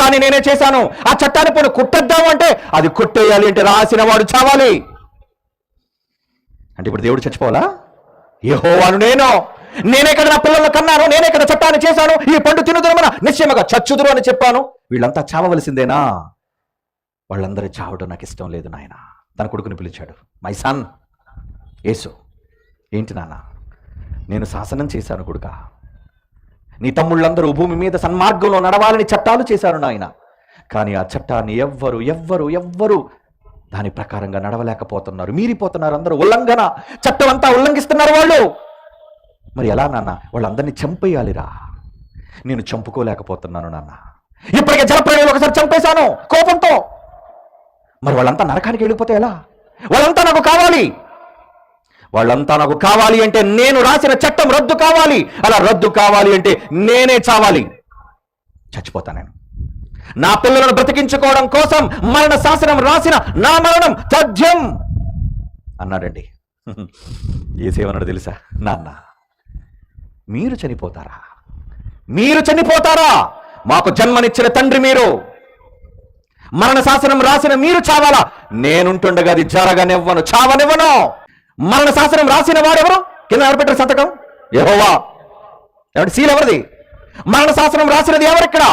చట్టాన్ని నేనే చేశాను. ఆ చట్టాన్ని పోనీ కుట్టేద్దాము అంటే అది కొట్టేయాలి అంటే రాసిన వాడు చావాలి. అంటే ఇప్పుడు దేవుడు చచ్చిపోవాలా? యెహోవాను నేనే ఇక్కడ నా పిల్లలను కన్నాను, నేనే ఇక్కడ చట్టాన్ని చేశాను, ఈ పండు తినుదురమన నిశ్చయముగా చచ్చుదురు అని చెప్పాను. వీళ్ళంతా చావవలసిందేనా? వాళ్ళందరూ చావడం నాకు ఇష్టం లేదు నాయన. తన కొడుకుని పిలిచాడు, మై సన్ యేసు. ఏంటి నాన్న? నేను శాసనం చేశాను కొడుక, నీ తమ్ముళ్ళందరూ భూమి మీద సన్మార్గంలో నడవాలని చట్టాలు చేశారు నాయన. కానీ ఆ చట్టాన్ని ఎవ్వరు దాని ప్రకారంగా నడవలేకపోతున్నారు, మీరిపోతున్నారు. అందరూ ఉల్లంఘన, చట్టం అంతా ఉల్లంఘిస్తున్నారు వాళ్ళు. మరి ఎలా నాన్న? వాళ్ళందరినీ చంపేయాలిరా. నేను చంపుకోలేకపోతున్నాను నాన్న. ఇప్పటికే జలప్రళయంలో ఒకసారి చంపేశాను కోపంతో. మరి వాళ్ళంతా నరకానికి వెళ్ళిపోతే ఎలా? వాళ్ళంతా నాకు కావాలి అంటే నేను రాసిన చట్టం రద్దు కావాలి. అలా రద్దు కావాలి అంటే నేనే చావాలి, చచ్చిపోతా నేను. నా పిల్లలను బ్రతికించుకోవడం కోసం మరణ శాసనం రాసిన నా మరణం తథ్యం అన్నాడండి. ఏసేమన్నాడు తెలుసా? నాన్న మీరు చనిపోతారా? మాకు జన్మనిచ్చిన తండ్రి మీరు, మరణ శాసనం రాసిన మీరు చావాలా? నేనుంటుండగా అది జరగనివ్వను, చావనివ్వను. మరణ శాసనం రాసిన వాడెవరు? కింద ఎవరు సంతకం? యెహోవా. ఎవరి సీల్ ఎవరిది? మరణ శాసనం రాసినది ఎవరిక్కడ?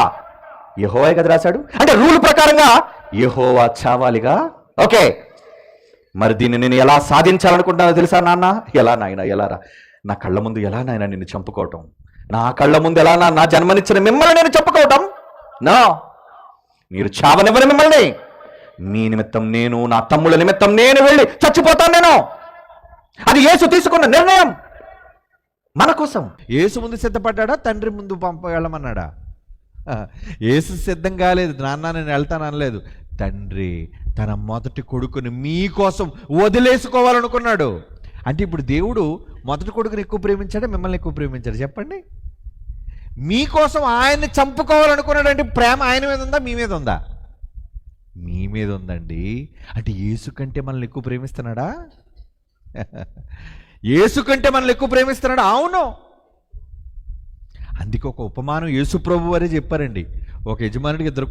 యెహోవా కదా రాశాడు. అంటే రూల్ ప్రకారంగా యెహోవా చావాలిగా. ఓకే, మరి దీన్ని నేను ఎలా సాధించాలనుకుంటున్నానో తెలుసా నాన్న? ఎలా నాయన? ఎలారా? నా కళ్ళ ముందు ఎలా నాయన నిన్ను చంపుకోవటం? నా కళ్ళ ముందు ఎలా నా జన్మనిచ్చిన మిమ్మల్ని నేను చంపుకోవటం? నా మీరు చావనివ్వని మిమ్మల్ని. మీ నిమిత్తం నేను, నా తమ్ముళ్ళ నిమిత్తం నేను వెళ్ళి చచ్చిపోతాను నేను. అది యేసు తీసుకున్న నిర్ణయం మన కోసం. యేసు ముందు సిద్ధపడ్డా? తండ్రి ముందు వెళ్ళమన్నాడా? యేసు సిద్ధం కాలేదు. నాన్న నేను వెళ్తాను అనలేదు. తండ్రి తన మొదటి కొడుకుని మీకోసం వదిలేసుకోవాలనుకున్నాడు. అంటే ఇప్పుడు దేవుడు మొదటి కొడుకుని ఎక్కువ ప్రేమించాడా, మిమ్మల్ని ఎక్కువ ప్రేమించాడు? చెప్పండి. మీకోసం ఆయన్ని చంపుకోవాలనుకున్నాడు. అంటే ప్రేమ ఆయన మీద ఉందా, మీ మీద ఉందా? మీ మీద ఉందండి. అంటే యేసు కంటే మనల్ని ఎక్కువ ప్రేమిస్తున్నాడా? యేసు కంటే మనల్ని ఎక్కువ ప్రేమిస్తున్నాడా? అవును. అందుకే ఒక ఉపమానం యేసు ప్రభు వారే చెప్పారండి. ఒక యజమానుడికి ఇద్దరు